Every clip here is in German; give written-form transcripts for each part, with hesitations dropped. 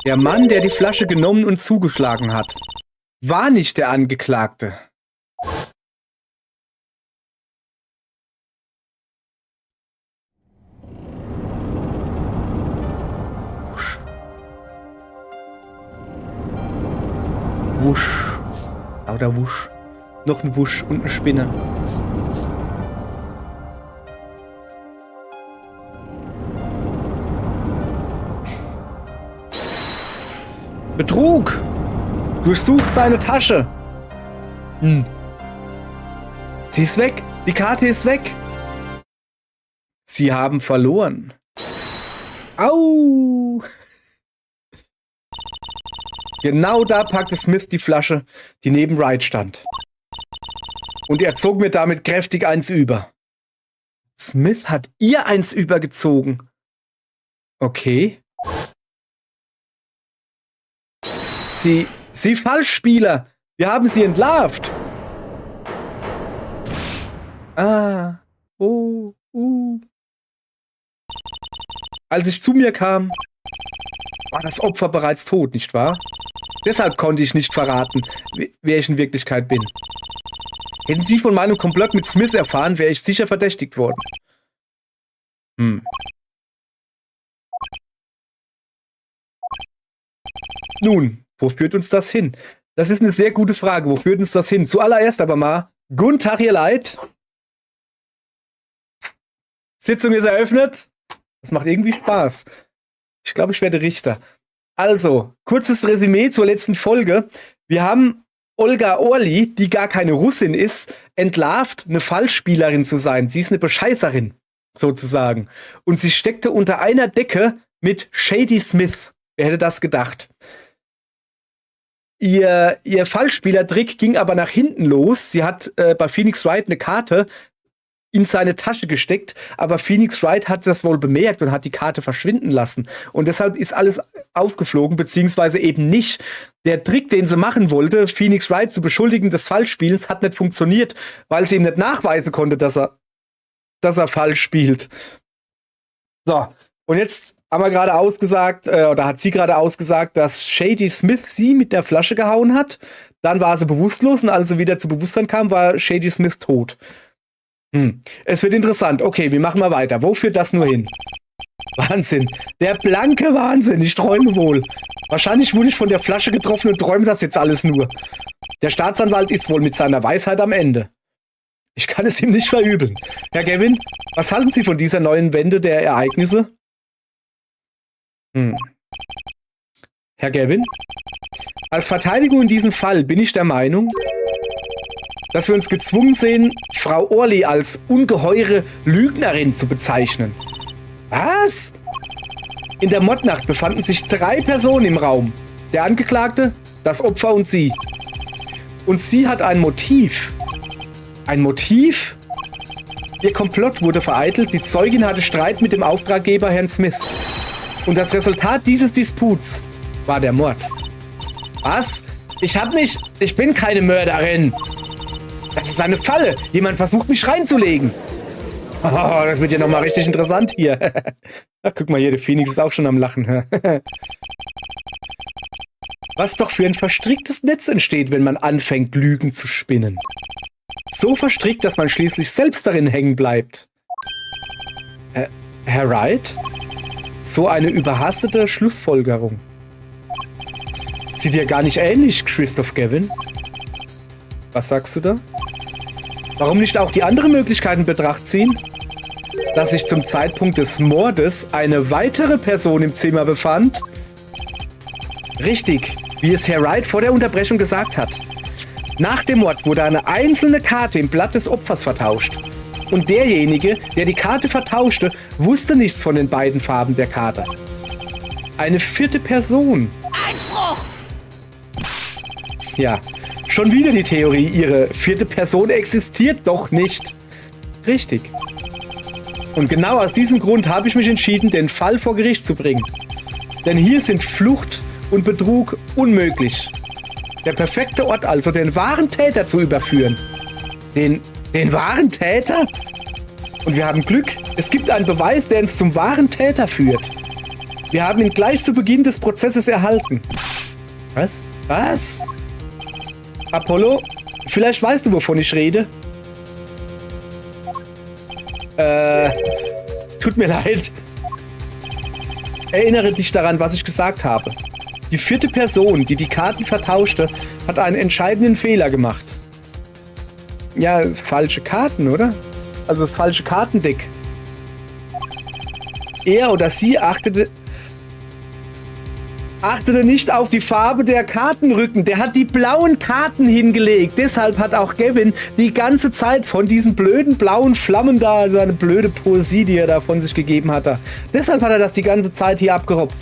Der Mann, der die Flasche genommen und zugeschlagen hat, war nicht der Angeklagte. Wusch. Wusch. Lauter Wusch. Noch ein Wusch und eine Spinne. Betrug! Durchsucht seine Tasche. Sie ist weg. Die Karte ist weg. Sie haben verloren. Au! Genau da packte Smith die Flasche, die neben Wright stand. Und er zog mir damit kräftig eins über. Smith hat ihr eins übergezogen. Okay. Sie Falschspieler! Wir haben sie entlarvt! Als ich zu mir kam, war das Opfer bereits tot, nicht wahr? Deshalb konnte ich nicht verraten, wer ich in Wirklichkeit bin. Hätten Sie von meinem Komplott mit Smith erfahren, wäre ich sicher verdächtigt worden. Nun, wo führt uns das hin? Das ist eine sehr gute Frage. Wo führt uns das hin? Zuallererst aber mal, guten Tag, ihr Leid. Sitzung ist eröffnet. Das macht irgendwie Spaß. Ich glaube, ich werde Richter. Also, kurzes Resümee zur letzten Folge. Wir haben Olga Orly, die gar keine Russin ist, entlarvt, eine Falschspielerin zu sein. Sie ist eine Bescheißerin, sozusagen. Und sie steckte unter einer Decke mit Shady Smith. Wer hätte das gedacht? Ihr Falschspielertrick ging aber nach hinten los. Sie hat bei Phoenix Wright eine Karte in seine Tasche gesteckt, aber Phoenix Wright hat das wohl bemerkt und hat die Karte verschwinden lassen. Und deshalb ist alles aufgeflogen, beziehungsweise eben nicht. Der Trick, den sie machen wollte, Phoenix Wright zu beschuldigen des Falschspielens, hat nicht funktioniert, weil sie ihm nicht nachweisen konnte, dass er falsch spielt. So, und jetzt haben wir gerade ausgesagt, oder hat sie gerade ausgesagt, dass Shady Smith sie mit der Flasche gehauen hat. Dann war sie bewusstlos und als sie wieder zu Bewusstsein kam, war Shady Smith tot. Es wird interessant. Okay, wie machen wir weiter? Wo führt das nur hin? Wahnsinn. Der blanke Wahnsinn. Ich träume wohl. Wahrscheinlich wurde ich von der Flasche getroffen und träume das jetzt alles nur. Der Staatsanwalt ist wohl mit seiner Weisheit am Ende. Ich kann es ihm nicht verübeln. Herr Gavin, was halten Sie von dieser neuen Wende der Ereignisse? Herr Gavin? Als Verteidigung in diesem Fall bin ich der Meinung, dass wir uns gezwungen sehen, Frau Orly als ungeheure Lügnerin zu bezeichnen. Was? In der Mordnacht befanden sich 3 Personen im Raum. Der Angeklagte, das Opfer und sie. Und sie hat ein Motiv. Ein Motiv? Ihr Komplott wurde vereitelt, die Zeugin hatte Streit mit dem Auftraggeber Herrn Smith. Und das Resultat dieses Disputs war der Mord. Was? Ich bin keine Mörderin. Das ist eine Falle. Jemand versucht, mich reinzulegen. Oh, das wird ja nochmal richtig interessant hier. Ach, guck mal hier, der Phoenix ist auch schon am Lachen. Was doch für ein verstricktes Netz entsteht, wenn man anfängt, Lügen zu spinnen. So verstrickt, dass man schließlich selbst darin hängen bleibt. Herr Wright? So eine überhastete Schlussfolgerung. Sieht dir gar nicht ähnlich, Christoph Gavin. Was sagst du da? Warum nicht auch die anderen Möglichkeiten in Betracht ziehen? Dass sich zum Zeitpunkt des Mordes eine weitere Person im Zimmer befand? Richtig, wie es Herr Wright vor der Unterbrechung gesagt hat. Nach dem Mord wurde eine einzelne Karte im Blatt des Opfers vertauscht. Und derjenige, der die Karte vertauschte, wusste nichts von den beiden Farben der Karte. Eine 4. Person. Einspruch! Ja, schon wieder die Theorie, ihre 4. Person existiert doch nicht. Richtig. Und genau aus diesem Grund habe ich mich entschieden, den Fall vor Gericht zu bringen. Denn hier sind Flucht und Betrug unmöglich. Der perfekte Ort also, den wahren Täter zu überführen. Den wahren Täter? Und wir haben Glück. Es gibt einen Beweis, der uns zum wahren Täter führt. Wir haben ihn gleich zu Beginn des Prozesses erhalten. Was? Was? Apollo, vielleicht weißt du, wovon ich rede. Tut mir leid. Erinnere dich daran, was ich gesagt habe. Die 4. Person, die die Karten vertauschte, hat einen entscheidenden Fehler gemacht. Ja, falsche Karten, oder? Also das falsche Kartendeck. Er oder sie achtete nicht auf die Farbe der Kartenrücken. Der hat die blauen Karten hingelegt. Deshalb hat auch Gavin die ganze Zeit von diesen blöden blauen Flammen da, seine blöde Poesie, die er da von sich gegeben hat. Deshalb hat er das die ganze Zeit hier abgerobbt.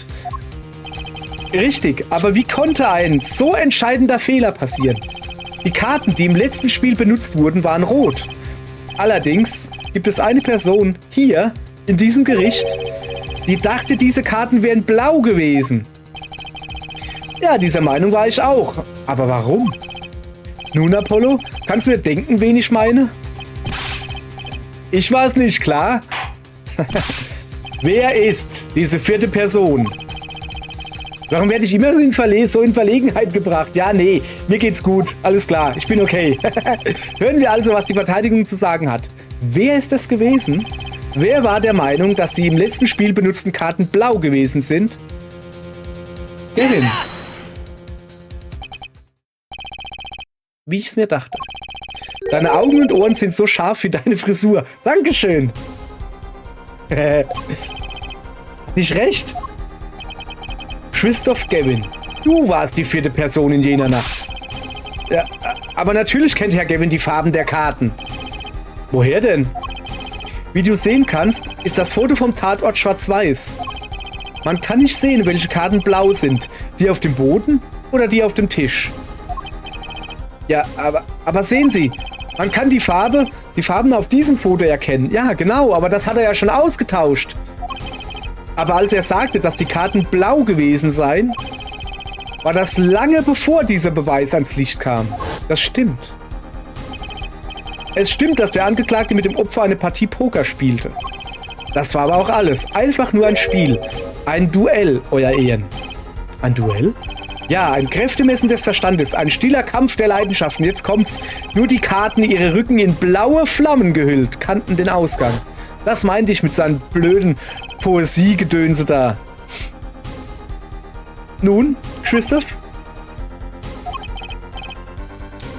Richtig, aber wie konnte ein so entscheidender Fehler passieren? Die Karten, die im letzten Spiel benutzt wurden, waren rot. Allerdings gibt es eine Person hier in diesem Gericht, die dachte, diese Karten wären blau gewesen. Ja, dieser Meinung war ich auch. Aber warum? Nun, Apollo, kannst du dir denken, wen ich meine? Ich war es nicht, klar? Wer ist diese 4. Person? Warum werde ich immer so in Verlegenheit gebracht? Ja, nee, mir geht's gut. Alles klar, ich bin okay. Hören wir also, was die Verteidigung zu sagen hat. Wer ist das gewesen? Wer war der Meinung, dass die im letzten Spiel benutzten Karten blau gewesen sind? Gavin. Wie ich es mir dachte. Deine Augen und Ohren sind so scharf wie deine Frisur. Dankeschön. Nicht recht? Christoph Gavin, du warst die 4. Person in jener Nacht. Ja, aber natürlich kennt Herr Gavin die Farben der Karten. Woher denn? Wie du sehen kannst, ist das Foto vom Tatort schwarz-weiß. Man kann nicht sehen, welche Karten blau sind. Die auf dem Boden oder die auf dem Tisch. Ja, aber sehen Sie, man kann die Farben auf diesem Foto erkennen. Ja, genau, aber das hat er ja schon ausgetauscht. Aber als er sagte, dass die Karten blau gewesen seien, war das lange bevor dieser Beweis ans Licht kam. Das stimmt. Es stimmt, dass der Angeklagte mit dem Opfer eine Partie Poker spielte. Das war aber auch alles. Einfach nur ein Spiel. Ein Duell, Euer Ehren. Ein Duell? Ja, ein Kräftemessen des Verstandes. Ein stiller Kampf der Leidenschaften. Jetzt kommt's. Nur die Karten, ihre Rücken in blaue Flammen gehüllt, kannten den Ausgang. Das meinte ich mit seinen blöden Poesiegedönse da. Nun, Christoph?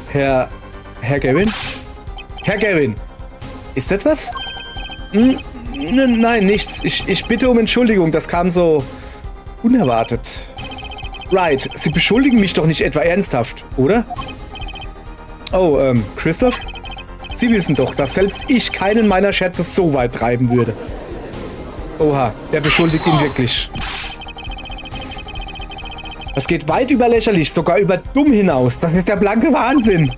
Herr Gavin? Herr Gavin, ist etwas? Nein, nichts. Ich bitte um Entschuldigung, das kam so unerwartet. Right, Sie beschuldigen mich doch nicht etwa ernsthaft, oder? Oh, Christoph? Sie wissen doch, dass selbst ich keinen meiner Scherze so weit treiben würde. Oha, der beschuldigt ihn wirklich. Das geht weit über lächerlich, sogar über dumm hinaus. Das ist der blanke Wahnsinn.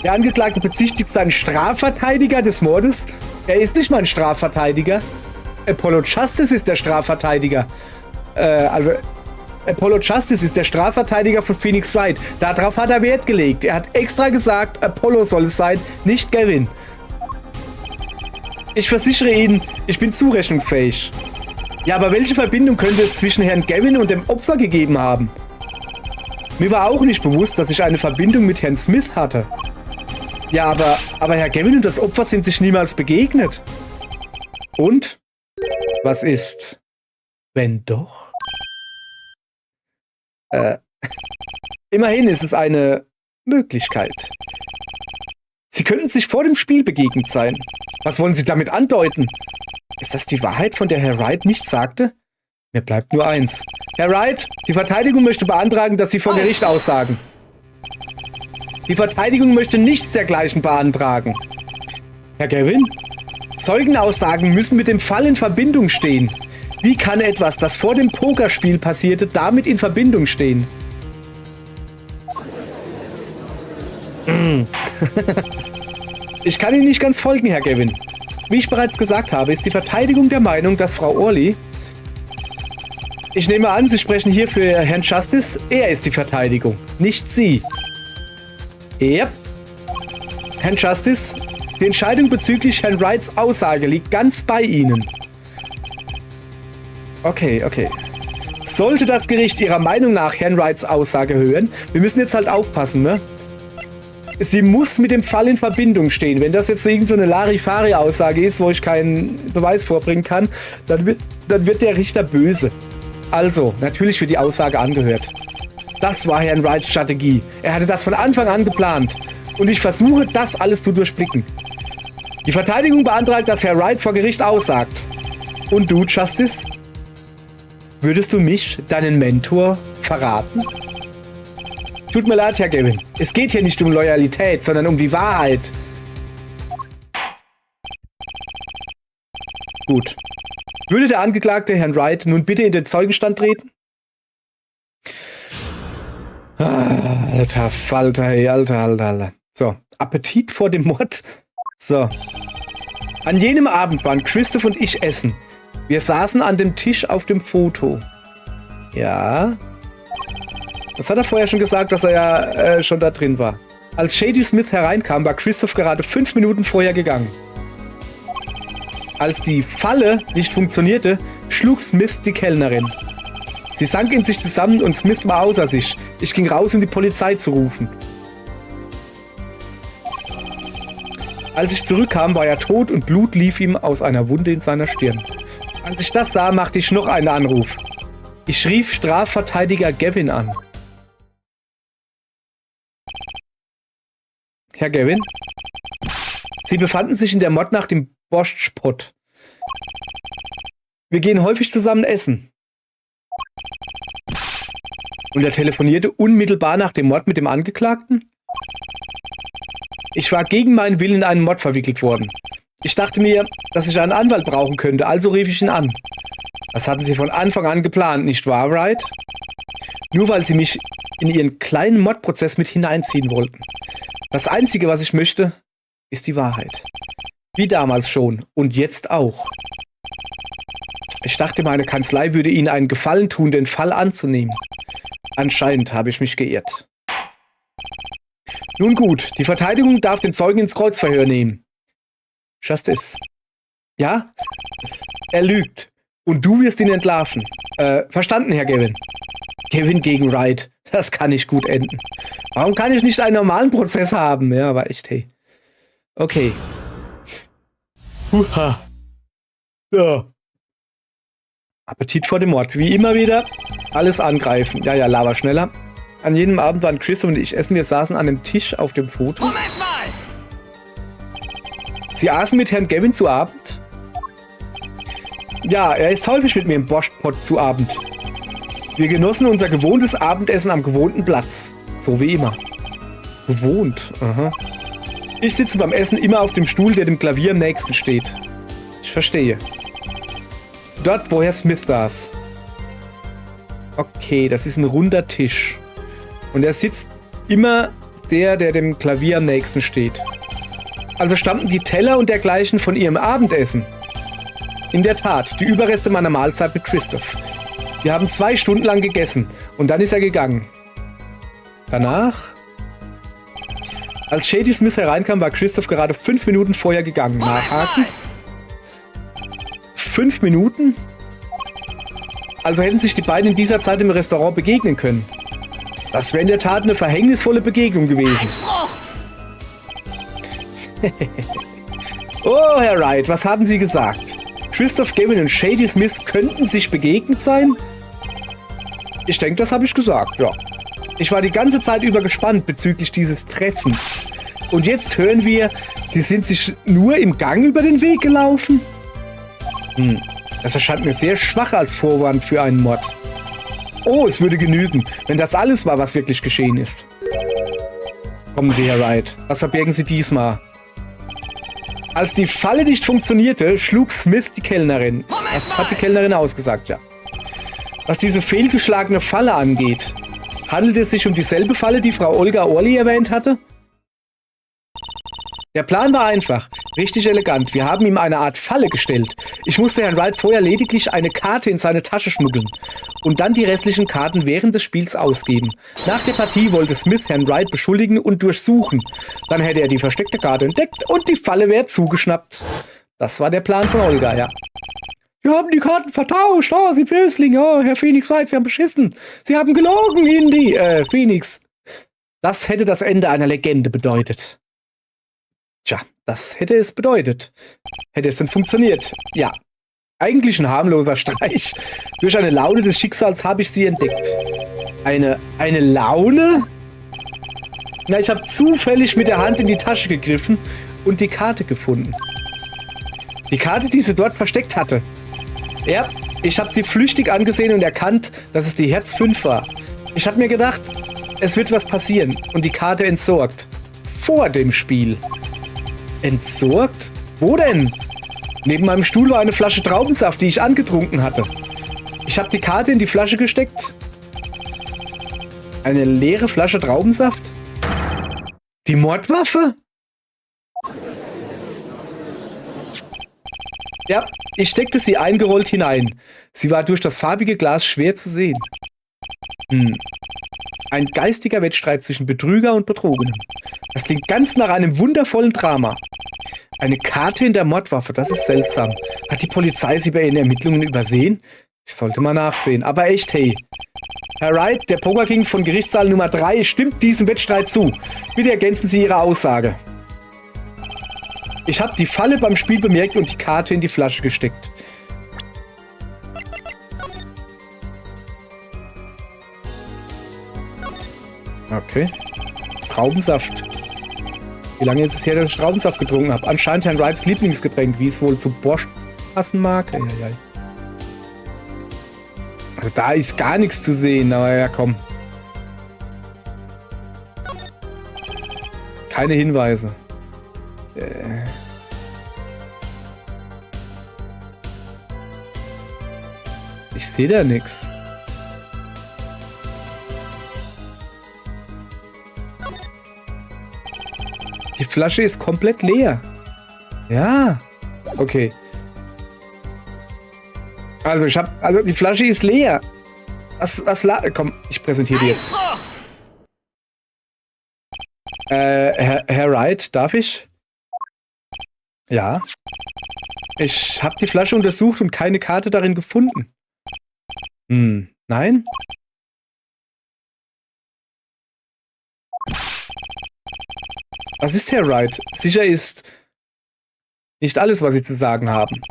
Der Angeklagte bezichtigt seinen Strafverteidiger des Mordes. Er ist nicht mal ein Strafverteidiger. Apollo Justice ist der Strafverteidiger. Apollo Justice ist der Strafverteidiger von Phoenix Wright. Darauf hat er Wert gelegt. Er hat extra gesagt, Apollo soll es sein, nicht Gavin. Ich versichere Ihnen, ich bin zurechnungsfähig. Ja, aber welche Verbindung könnte es zwischen Herrn Gavin und dem Opfer gegeben haben? Mir war auch nicht bewusst, dass ich eine Verbindung mit Herrn Smith hatte. Ja, aber Herr Gavin und das Opfer sind sich niemals begegnet. Und? Was ist, wenn doch? Immerhin ist es eine Möglichkeit. Sie könnten sich vor dem Spiel begegnet sein. Was wollen Sie damit andeuten? Ist das die Wahrheit, von der Herr Wright nichts sagte? Mir bleibt nur eins. Herr Wright, die Verteidigung möchte beantragen, dass Sie vor Gericht aussagen. Die Verteidigung möchte nichts dergleichen beantragen. Herr Gavin? Zeugenaussagen müssen mit dem Fall in Verbindung stehen. Wie kann etwas, das vor dem Pokerspiel passierte, damit in Verbindung stehen? Ich kann Ihnen nicht ganz folgen, Herr Gavin. Wie ich bereits gesagt habe, ist die Verteidigung der Meinung, dass Frau Orley... Ich nehme an, Sie sprechen hier für Herrn Justice. Er ist die Verteidigung, nicht Sie. Yep. Herrn Justice, die Entscheidung bezüglich Herrn Wrights Aussage liegt ganz bei Ihnen. Okay. Sollte das Gericht ihrer Meinung nach Herrn Wrights Aussage hören, wir müssen jetzt halt aufpassen, ne? Sie muss mit dem Fall in Verbindung stehen. Wenn das jetzt irgend so eine Larifari-Aussage ist, wo ich keinen Beweis vorbringen kann, dann wird der Richter böse. Also, natürlich wird die Aussage angehört. Das war Herrn Wrights Strategie. Er hatte das von Anfang an geplant. Und ich versuche, das alles zu durchblicken. Die Verteidigung beantragt, dass Herr Wright vor Gericht aussagt. Und du, Justice? Würdest du mich, deinen Mentor, verraten? Tut mir leid, Herr Gavin. Es geht hier nicht um Loyalität, sondern um die Wahrheit. Gut. Würde der Angeklagte, Herrn Wright, nun bitte in den Zeugenstand treten? Alter Falter, hey, Alter. So, Appetit vor dem Mord. So. An jenem Abend waren Christoph und ich essen. Wir saßen an dem Tisch auf dem Foto. Ja. Das hat er vorher schon gesagt, dass er ja schon da drin war. Als Shady Smith hereinkam, war Christoph gerade 5 Minuten vorher gegangen. Als die Falle nicht funktionierte, schlug Smith die Kellnerin. Sie sank in sich zusammen und Smith war außer sich. Ich ging raus, um die Polizei zu rufen. Als ich zurückkam, war er tot und Blut lief ihm aus einer Wunde in seiner Stirn. Als ich das sah, machte ich noch einen Anruf. Ich rief Strafverteidiger Gavin an. Herr Gavin? Sie befanden sich in der Mordnacht im Borscht-Spot. Wir gehen häufig zusammen essen. Und er telefonierte unmittelbar nach dem Mord mit dem Angeklagten? Ich war gegen meinen Willen in einen Mord verwickelt worden. Ich dachte mir, dass ich einen Anwalt brauchen könnte, also rief ich ihn an. Das hatten Sie von Anfang an geplant, nicht wahr, Wright? Nur weil Sie mich in Ihren kleinen Mordprozess mit hineinziehen wollten. Das Einzige, was ich möchte, ist die Wahrheit. Wie damals schon und jetzt auch. Ich dachte, meine Kanzlei würde Ihnen einen Gefallen tun, den Fall anzunehmen. Anscheinend habe ich mich geirrt. Nun gut, die Verteidigung darf den Zeugen ins Kreuzverhör nehmen. Justice. Ja? Er lügt. Und du wirst ihn entlarven. Verstanden, Herr Gavin. Gavin gegen Wright. Das kann nicht gut enden. Warum kann ich nicht einen normalen Prozess haben? Ja, aber echt, hey. Okay. Huha. Ja. Appetit vor dem Mord. Wie immer wieder. Alles angreifen. Ja, laber schneller. An jedem Abend waren Chris und ich essen. Wir saßen an dem Tisch auf dem Foto. Moment mal! Sie aßen mit Herrn Gavin zu Abend? Ja, er ist häufig mit mir im Borscht-Pot zu Abend. Wir genossen unser gewohntes Abendessen am gewohnten Platz. So wie immer. Gewohnt, aha. Ich sitze beim Essen immer auf dem Stuhl, der dem Klavier am nächsten steht. Ich verstehe. Dort, wo Herr Smith saß. Okay, das ist ein runder Tisch. Und er sitzt immer der dem Klavier am nächsten steht. Also stammten die Teller und dergleichen von ihrem Abendessen. In der Tat, die Überreste meiner Mahlzeit mit Christoph. Wir haben 2 Stunden lang gegessen und dann ist er gegangen. Danach? Als Shady Smith hereinkam, war Christoph gerade 5 Minuten vorher gegangen. Nachhaken? 5 Minuten? Also hätten sich die beiden in dieser Zeit im Restaurant begegnen können. Das wäre in der Tat eine verhängnisvolle Begegnung gewesen. Oh, Herr Wright, was haben Sie gesagt? Christoph Gavin und Shady Smith könnten sich begegnet sein? Ich denke, das habe ich gesagt, ja. Ich war die ganze Zeit über gespannt bezüglich dieses Treffens. Und jetzt hören wir, Sie sind sich nur im Gang über den Weg gelaufen? Das erscheint mir sehr schwach als Vorwand für einen Mord. Oh, es würde genügen, wenn das alles war, was wirklich geschehen ist. Kommen Sie, Herr Wright. Was verbergen Sie diesmal? Als die Falle nicht funktionierte, schlug Smith die Kellnerin. Das hat die Kellnerin ausgesagt, ja. Was diese fehlgeschlagene Falle angeht, handelt es sich um dieselbe Falle, die Frau Olga Orly erwähnt hatte? Der Plan war einfach, richtig elegant. Wir haben ihm eine Art Falle gestellt. Ich musste Herrn Wright vorher lediglich eine Karte in seine Tasche schmuggeln und dann die restlichen Karten während des Spiels ausgeben. Nach der Partie wollte Smith Herrn Wright beschuldigen und durchsuchen. Dann hätte er die versteckte Karte entdeckt und die Falle wäre zugeschnappt. Das war der Plan von Olga, ja. Wir haben die Karten vertauscht. Oh, Sie Bösling. Oh, Herr Phoenix Wright, Sie haben beschissen. Sie haben gelogen, Indy. Phoenix. Das hätte das Ende einer Legende bedeutet. Tja, das hätte es bedeutet. Hätte es denn funktioniert? Ja. Eigentlich ein harmloser Streich. Durch eine Laune des Schicksals habe ich sie entdeckt. Eine Laune? Na, ich habe zufällig mit der Hand in die Tasche gegriffen und die Karte gefunden. Die Karte, die sie dort versteckt hatte. Ja, ich habe sie flüchtig angesehen und erkannt, dass es die Herz 5 war. Ich habe mir gedacht, es wird was passieren und die Karte entsorgt. Vor dem Spiel. Entsorgt? Wo denn? Neben meinem Stuhl war eine Flasche Traubensaft, die ich angetrunken hatte. Ich habe die Karte in die Flasche gesteckt. Eine leere Flasche Traubensaft? Die Mordwaffe? Ja, ich steckte sie eingerollt hinein. Sie war durch das farbige Glas schwer zu sehen. Ein geistiger Wettstreit zwischen Betrüger und Betrogenem. Das klingt ganz nach einem wundervollen Drama. Eine Karte in der Mordwaffe, das ist seltsam. Hat die Polizei sie bei ihren Ermittlungen übersehen? Ich sollte mal nachsehen. Aber echt, hey. Herr Wright, der Poker King von Gerichtssaal Nummer 3 stimmt diesem Wettstreit zu. Bitte ergänzen Sie Ihre Aussage. Ich habe die Falle beim Spiel bemerkt und die Karte in die Flasche gesteckt. Okay. Traubensaft. Wie lange ist es her, dass ich Traubensaft getrunken habe? Anscheinend Herrn Wrights Lieblingsgetränk, wie es wohl zu Borscht passen mag. Also da ist gar nichts zu sehen, aber ja, komm. Keine Hinweise. Ich sehe da nichts. Die Flasche ist komplett leer. Ja. Okay. Also die Flasche ist leer. Komm, ich präsentiere die jetzt. Herr Wright, darf ich? Ja. Ich habe die Flasche untersucht und keine Karte darin gefunden. Nein? Was ist, Herr Wright? Sicher ist nicht alles, was Sie zu sagen haben.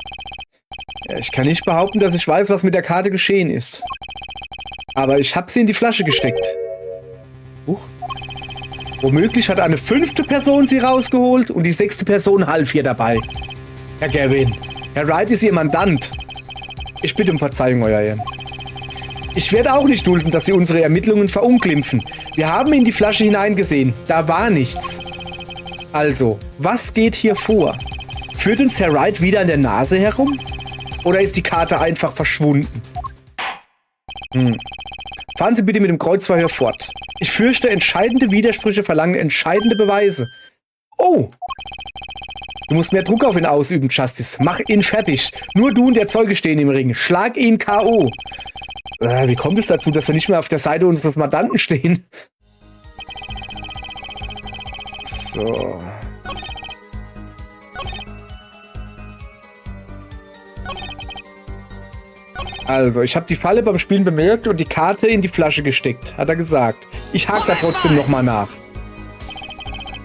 Ich kann nicht behaupten, dass ich weiß, was mit der Karte geschehen ist. Aber ich habe sie in die Flasche gesteckt. Huch. Womöglich hat eine 5. Person sie rausgeholt und die 6. Person half ihr dabei. Herr Gavin, Herr Wright ist Ihr Mandant. Ich bitte um Verzeihung, Euer Ehren. Ich werde auch nicht dulden, dass Sie unsere Ermittlungen verunglimpfen. Wir haben in die Flasche hineingesehen. Da war nichts. Also, was geht hier vor? Führt uns Herr Wright wieder an der Nase herum? Oder ist die Karte einfach verschwunden? Fahren Sie bitte mit dem Kreuzverhör fort. Ich fürchte, entscheidende Widersprüche verlangen entscheidende Beweise. Oh! Du musst mehr Druck auf ihn ausüben, Justice. Mach ihn fertig. Nur du und der Zeuge stehen im Ring. Schlag ihn K.O. Wie kommt es dazu, dass wir nicht mehr auf der Seite unseres Mandanten stehen? So. Also, ich habe die Falle beim Spielen bemerkt und die Karte in die Flasche gesteckt, hat er gesagt. Ich hake da trotzdem nochmal nach.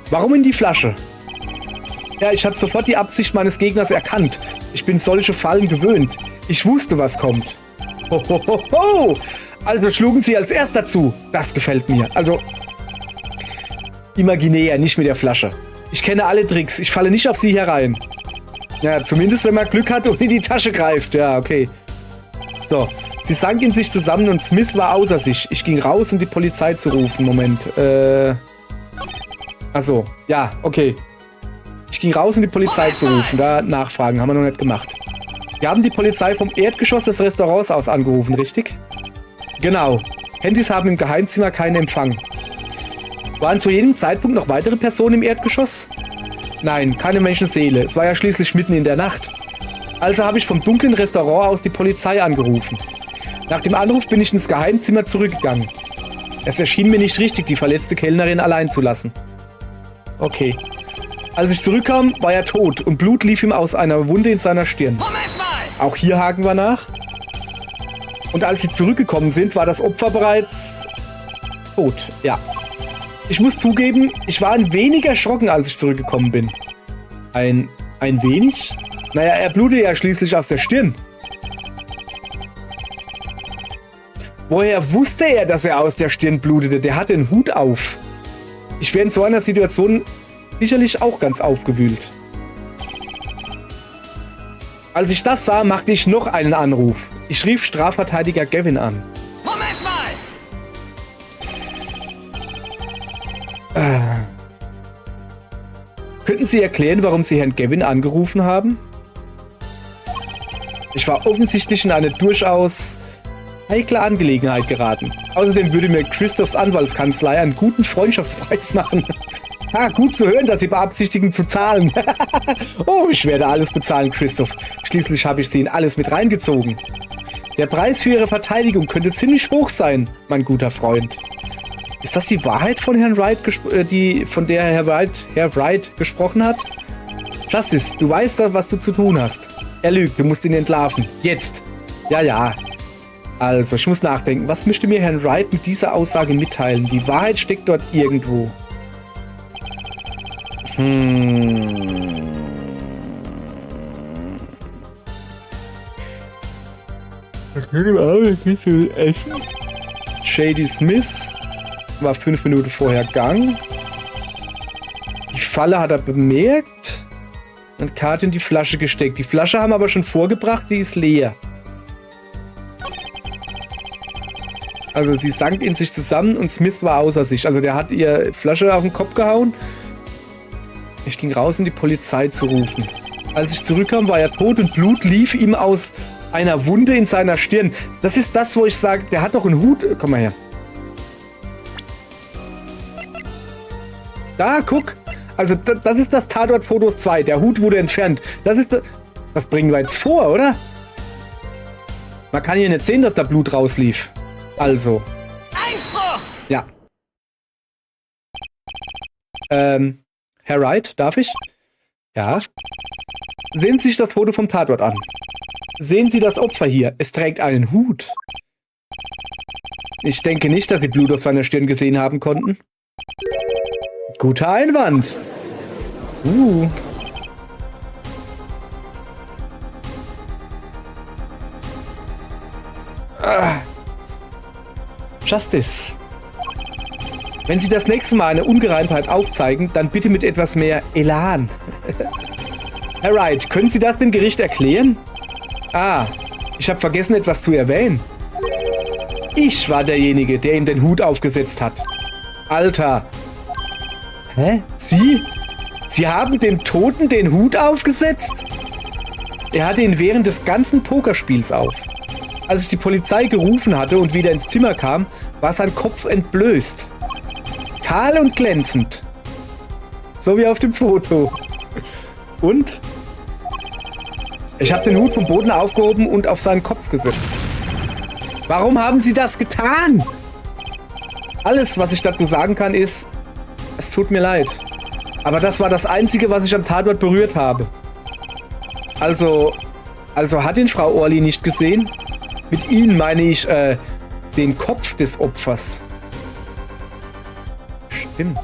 Warum in die Flasche? Ja, ich hatte sofort die Absicht meines Gegners erkannt. Ich bin solche Fallen gewöhnt. Ich wusste, was kommt. Ho, ho, ho, ho. Also schlugen sie als erster zu. Das gefällt mir. Also, imaginär, nicht mit der Flasche. Ich kenne alle Tricks. Ich falle nicht auf sie herein. Ja, zumindest wenn man Glück hat und in die Tasche greift. Ja, okay. So, sie sank in sich zusammen und Smith war außer sich. Ich ging raus, um die Polizei zu rufen. Moment, Achso, ja, okay. Ich ging raus, um die Polizei zu rufen. Da nachfragen, haben wir noch nicht gemacht. Wir haben die Polizei vom Erdgeschoss des Restaurants aus angerufen, richtig? Genau. Handys haben im Geheimzimmer keinen Empfang. Waren zu jedem Zeitpunkt noch weitere Personen im Erdgeschoss? Nein, keine Menschenseele. Es war ja schließlich mitten in der Nacht. Also habe ich vom dunklen Restaurant aus die Polizei angerufen. Nach dem Anruf bin ich ins Geheimzimmer zurückgegangen. Es erschien mir nicht richtig, die verletzte Kellnerin allein zu lassen. Okay. Als ich zurückkam, war er tot und Blut lief ihm aus einer Wunde in seiner Stirn. Moment mal! Auch hier haken wir nach. Und als sie zurückgekommen sind, war das Opfer bereits tot. Ja. Ich muss zugeben, ich war ein wenig erschrocken, als ich zurückgekommen bin. Ein wenig? Naja, er blutete ja schließlich aus der Stirn. Woher wusste er, dass er aus der Stirn blutete? Der hatte einen Hut auf. Ich wäre in so einer Situation sicherlich auch ganz aufgewühlt. Als ich das sah, machte ich noch einen Anruf. Ich rief Strafverteidiger Gavin an. Moment mal! Könnten Sie erklären, warum Sie Herrn Gavin angerufen haben? Ich war offensichtlich in eine durchaus heikle Angelegenheit geraten. Außerdem würde mir Christophs Anwaltskanzlei einen guten Freundschaftspreis machen. Ha, gut zu hören, dass Sie beabsichtigen zu zahlen. Oh, ich werde alles bezahlen, Christoph. Schließlich habe ich Sie in alles mit reingezogen. Der Preis für Ihre Verteidigung könnte ziemlich hoch sein, mein guter Freund. Ist das die Wahrheit von Herrn Wright, von der Herr Wright gesprochen hat? Justice, du weißt doch, was du zu tun hast. Er lügt, du musst ihn entlarven. Jetzt. Ja. Also, ich muss nachdenken. Was möchte mir Herrn Wright mit dieser Aussage mitteilen? Die Wahrheit steckt dort irgendwo. Was will ich auch essen? Shady Smith war 5 Minuten vorher Gang. Die Falle hat er bemerkt und Karte in die Flasche gesteckt. Die Flasche haben wir aber schon vorgebracht, die ist leer. Also sie sank in sich zusammen und Smith war außer sich. Also der hat ihr Flasche auf den Kopf gehauen. Ich ging raus, um die Polizei zu rufen. Als ich zurückkam, war er tot und Blut lief ihm aus einer Wunde in seiner Stirn. Das ist das, wo ich sage, der hat doch einen Hut. Komm mal her. Da, guck. Also das ist das Tatort-Fotos 2. Der Hut wurde entfernt. Das ist das. Was bringen wir jetzt vor, oder? Man kann hier nicht sehen, dass da Blut rauslief. Also. Einspruch! Ja. Herr Wright, darf ich? Ja. Sehen Sie sich das Foto vom Tatort an. Sehen Sie das Opfer hier. Es trägt einen Hut. Ich denke nicht, dass Sie Blut auf seiner Stirn gesehen haben konnten. Guter Einwand. Justice. Wenn Sie das nächste Mal eine Ungereimtheit aufzeigen, dann bitte mit etwas mehr Elan. Herr Wright, können Sie das dem Gericht erklären? Ah, ich habe vergessen, etwas zu erwähnen. Ich war derjenige, der ihm den Hut aufgesetzt hat. Alter. Hä? Sie? Sie haben dem Toten den Hut aufgesetzt? Er hatte ihn während des ganzen Pokerspiels auf. Als ich die Polizei gerufen hatte und wieder ins Zimmer kam, war sein Kopf entblößt. Kahl und glänzend. So wie auf dem Foto. Und? Ich habe den Hut vom Boden aufgehoben und auf seinen Kopf gesetzt. Warum haben Sie das getan? Alles, was ich dazu sagen kann, ist, es tut mir leid. Aber das war das Einzige, was ich am Tatort berührt habe. Also hat ihn Frau Orly nicht gesehen? Mit Ihnen meine ich, den Kopf des Opfers. Stimmt.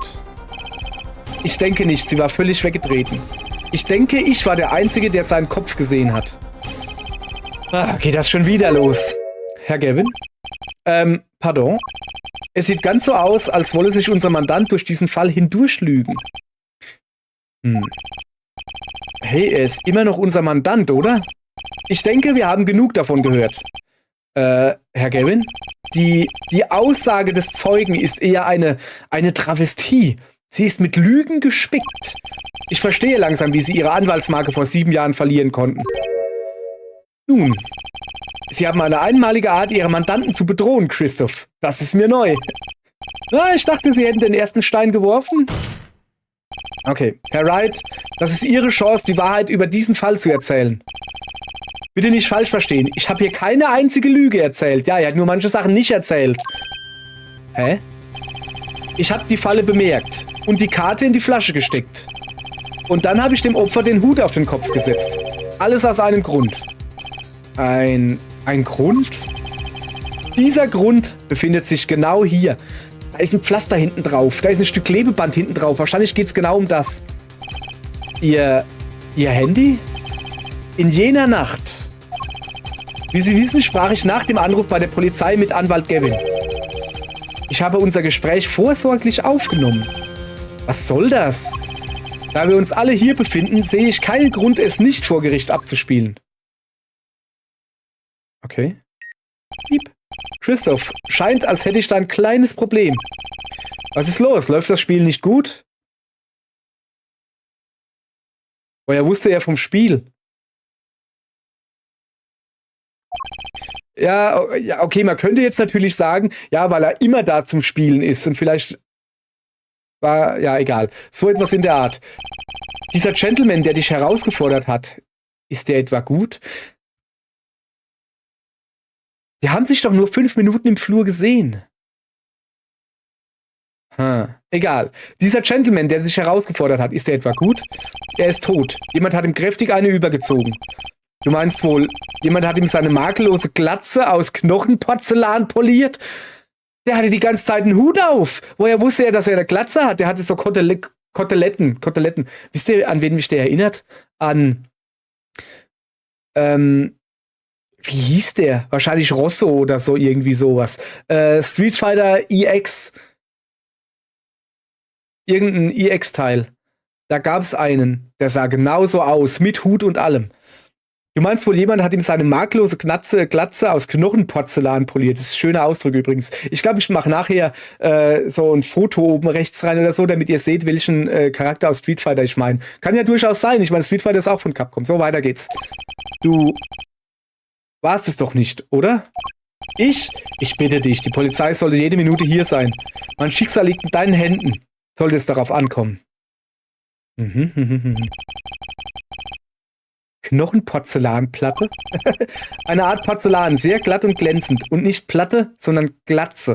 Ich denke nicht, sie war völlig weggetreten. Ich denke, ich war der Einzige, der seinen Kopf gesehen hat. Geht das schon wieder los? Herr Gavin? Pardon? Es sieht ganz so aus, als wolle sich unser Mandant durch diesen Fall hindurchlügen. Hey, er ist immer noch unser Mandant, oder? Ich denke, wir haben genug davon gehört. Herr Gavin? Die Aussage des Zeugen ist eher eine Travestie. Sie ist mit Lügen gespickt. Ich verstehe langsam, wie Sie Ihre Anwaltsmarke vor 7 Jahren verlieren konnten. Nun, Sie haben eine einmalige Art, Ihre Mandanten zu bedrohen, Christoph. Das ist mir neu. Ich dachte, Sie hätten den ersten Stein geworfen. Okay, Herr Wright, das ist Ihre Chance, die Wahrheit über diesen Fall zu erzählen. Bitte nicht falsch verstehen. Ich habe hier keine einzige Lüge erzählt. Ja, er hat nur manche Sachen nicht erzählt. Hä? Ich habe die Falle bemerkt und die Karte in die Flasche gesteckt. Und dann habe ich dem Opfer den Hut auf den Kopf gesetzt. Alles aus einem Grund. Ein Grund? Dieser Grund befindet sich genau hier. Da ist ein Pflaster hinten drauf. Da ist ein Stück Klebeband hinten drauf. Wahrscheinlich geht es genau um das. Ihr Handy? In jener Nacht. Wie Sie wissen, sprach ich nach dem Anruf bei der Polizei mit Anwalt Gavin. Ich habe unser Gespräch vorsorglich aufgenommen. Was soll das? Da wir uns alle hier befinden, sehe ich keinen Grund, es nicht vor Gericht abzuspielen. Okay. Piep. Christoph, scheint, als hätte ich da ein kleines Problem. Was ist los? Läuft das Spiel nicht gut? Woher wusste er vom Spiel? Ja, okay, man könnte jetzt natürlich sagen, ja, weil er immer da zum Spielen ist und vielleicht war, ja, egal. So etwas in der Art. Dieser Gentleman, der dich herausgefordert hat, ist der etwa gut? Die haben sich doch nur 5 Minuten im Flur gesehen. Egal. Dieser Gentleman, der sich herausgefordert hat, ist der etwa gut? Er ist tot. Jemand hat ihm kräftig eine übergezogen. Du meinst wohl, jemand hat ihm seine makellose Glatze aus Knochenporzellan poliert? Der hatte die ganze Zeit einen Hut auf. Woher wusste er, dass er eine Glatze hat? Der hatte so Koteletten. Wisst ihr, an wen mich der erinnert? An, wie hieß der? Wahrscheinlich Rosso oder so, irgendwie sowas. Street Fighter EX. Irgendein EX-Teil. Da gab's einen, der sah genauso aus, mit Hut und allem. Du meinst wohl, jemand hat ihm seine makellose Glatze aus Knochenporzellan poliert. Das ist ein schöner Ausdruck übrigens. Ich glaube, ich mache nachher so ein Foto oben rechts rein oder so, damit ihr seht, welchen Charakter aus Street Fighter ich meine. Kann ja durchaus sein. Ich meine, Street Fighter ist auch von Capcom. So, weiter geht's. Du warst es doch nicht, oder? Ich bitte dich, die Polizei sollte jede Minute hier sein. Mein Schicksal liegt in deinen Händen. Sollte es darauf ankommen. Knochenporzellanplatte? Eine Art Porzellan, sehr glatt und glänzend. Und nicht Platte, sondern Glatze.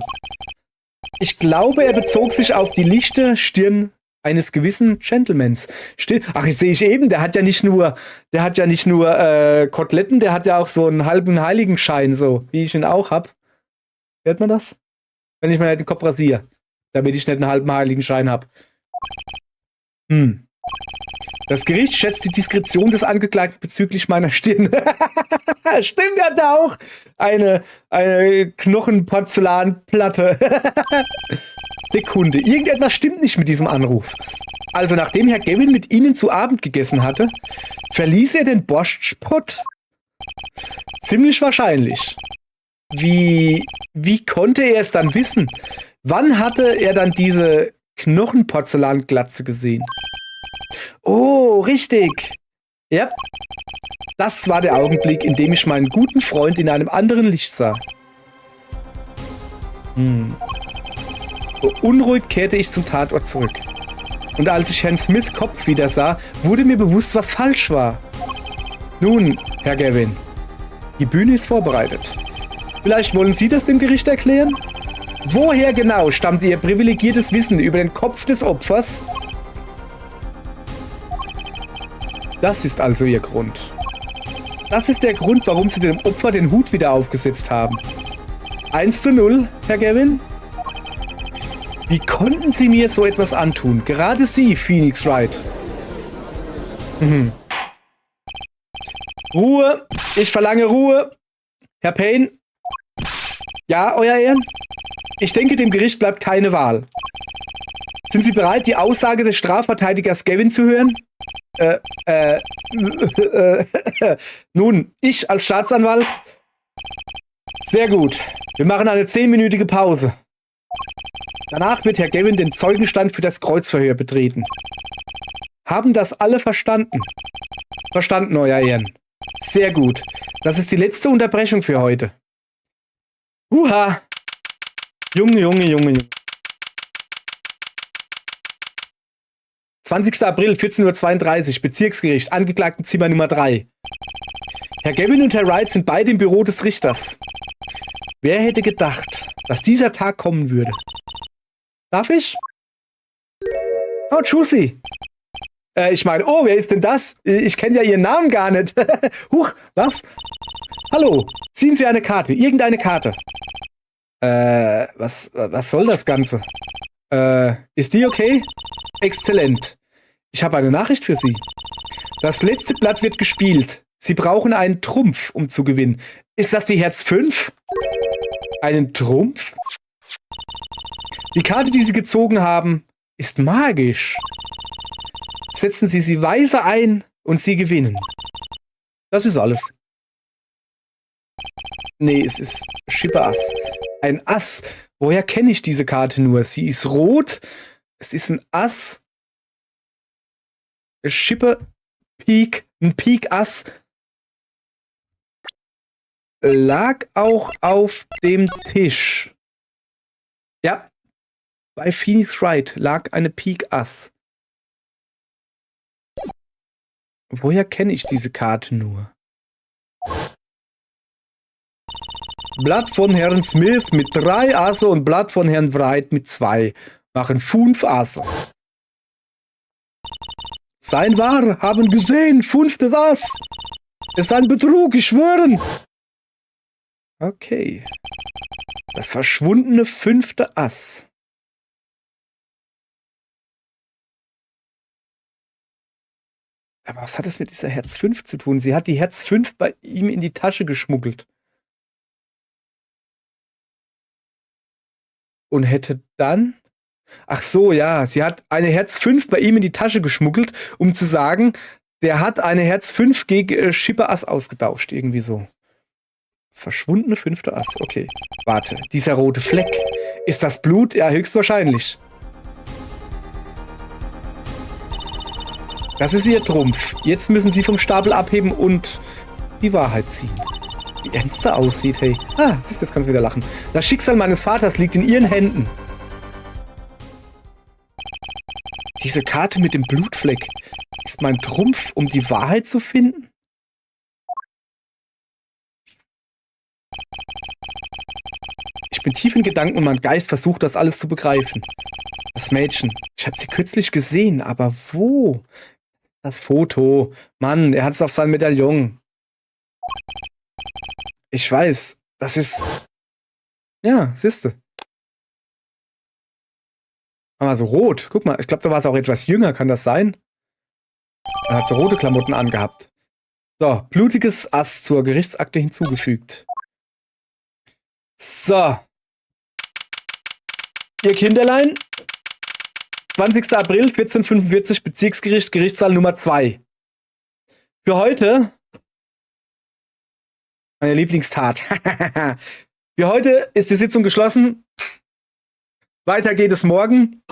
Ich glaube, er bezog sich auf die lichte Stirn eines gewissen Gentlemans. Ach, ich sehe eben, der hat ja nicht nur Koteletten, der hat ja auch so einen halben Heiligenschein, so wie ich ihn auch hab. Hört man das? Wenn ich mir halt den Kopf rasiere, damit ich nicht einen halben Heiligenschein hab. Das Gericht schätzt die Diskretion des Angeklagten bezüglich meiner Stirn. Stimmt, er hat da auch eine Knochenporzellanplatte. Sekunde, irgendetwas stimmt nicht mit diesem Anruf. Also nachdem Herr Gavin mit Ihnen zu Abend gegessen hatte, verließ er den Borschtpott? Ziemlich wahrscheinlich. Wie konnte er es dann wissen? Wann hatte er dann diese Knochenporzellanglatze gesehen? Oh, richtig. Ja. Das war der Augenblick, in dem ich meinen guten Freund in einem anderen Licht sah. Beunruhigt kehrte ich zum Tatort zurück. Und als ich Herrn Smith Kopf wieder sah, wurde mir bewusst, was falsch war. Nun, Herr Gavin, die Bühne ist vorbereitet. Vielleicht wollen Sie das dem Gericht erklären? Woher genau stammt Ihr privilegiertes Wissen über den Kopf des Opfers? Das ist also Ihr Grund. Das ist der Grund, warum Sie dem Opfer den Hut wieder aufgesetzt haben. 1:0, Herr Gavin? Wie konnten Sie mir so etwas antun? Gerade Sie, Phoenix Wright. Ruhe! Ich verlange Ruhe! Herr Payne? Ja, Euer Ehren? Ich denke, dem Gericht bleibt keine Wahl. Sind Sie bereit, die Aussage des Strafverteidigers Gavin zu hören? Nun, ich als Staatsanwalt? Sehr gut. Wir machen eine 10-minütige Pause. Danach wird Herr Gavin den Zeugenstand für das Kreuzverhör betreten. Haben das alle verstanden? Verstanden, Euer Ehren. Sehr gut. Das ist die letzte Unterbrechung für heute. Huha! Junge. 20. April, 14:32 Uhr, Bezirksgericht, Angeklagtenzimmer Nummer 3. Herr Gavin und Herr Wright sind beide im Büro des Richters. Wer hätte gedacht, dass dieser Tag kommen würde? Darf ich? Oh, Juicy. Ich meine, oh, wer ist denn das? Ich kenne ja Ihren Namen gar nicht. Huch, was? Hallo, ziehen Sie eine Karte, irgendeine Karte. Was soll das Ganze? Ist die okay? Exzellent. Ich habe eine Nachricht für Sie. Das letzte Blatt wird gespielt. Sie brauchen einen Trumpf, um zu gewinnen. Ist das die Herz 5? Einen Trumpf? Die Karte, die Sie gezogen haben, ist magisch. Setzen Sie sie weise ein und Sie gewinnen. Das ist alles. Nee, es ist Schipper Ass. Ein Ass. Woher kenne ich diese Karte nur? Sie ist rot. Es ist ein Ass. Schipper Pik. Ein Pik Ass. Lag auch auf dem Tisch. Ja. Bei Phoenix Wright lag eine Pik Ass. Woher kenne ich diese Karte nur? Blatt von Herrn Smith mit 3 Asse und Blatt von Herrn Wright mit 2. Machen 5 Asse. Sein wahr, haben gesehen, 5. Ass. Es ist ein Betrug, ich schwören. Okay. Das verschwundene 5. Ass. Aber was hat es mit dieser Herz 5 zu tun? Sie hat die Herz 5 bei ihm in die Tasche geschmuggelt. Und hätte dann... Ach so, ja, sie hat eine Herz 5 bei ihm in die Tasche geschmuggelt, um zu sagen, der hat eine Herz 5 gegen Schipper Ass ausgetauscht, irgendwie so. Das verschwundene 5. Ass, okay. Warte, dieser rote Fleck. Ist das Blut? Ja, höchstwahrscheinlich. Das ist ihr Trumpf. Jetzt müssen sie vom Stapel abheben und die Wahrheit ziehen. Wie ernst sie aussieht, hey. Ah, siehst du, jetzt kannst du wieder lachen. Das Schicksal meines Vaters liegt in ihren Händen. Diese Karte mit dem Blutfleck ist mein Trumpf, um die Wahrheit zu finden? Ich bin tief in Gedanken und mein Geist versucht, das alles zu begreifen. Das Mädchen. Ich habe sie kürzlich gesehen, aber wo? Das Foto. Mann, er hat es auf seinem Medaillon. Ich weiß, das ist... Ja, siehste. Aber so rot. Guck mal, ich glaube, da war es auch etwas jünger, kann das sein? Er hat so rote Klamotten angehabt. So, blutiges Ass zur Gerichtsakte hinzugefügt. So. Ihr Kinderlein, 20. April, 1445, Bezirksgericht, Gerichtssaal Nummer 2. Für heute meine Lieblingstat. Für heute ist die Sitzung geschlossen. Weiter geht es morgen.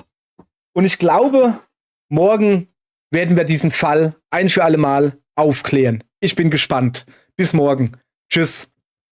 Und ich glaube, morgen werden wir diesen Fall ein für alle Mal aufklären. Ich bin gespannt. Bis morgen. Tschüss.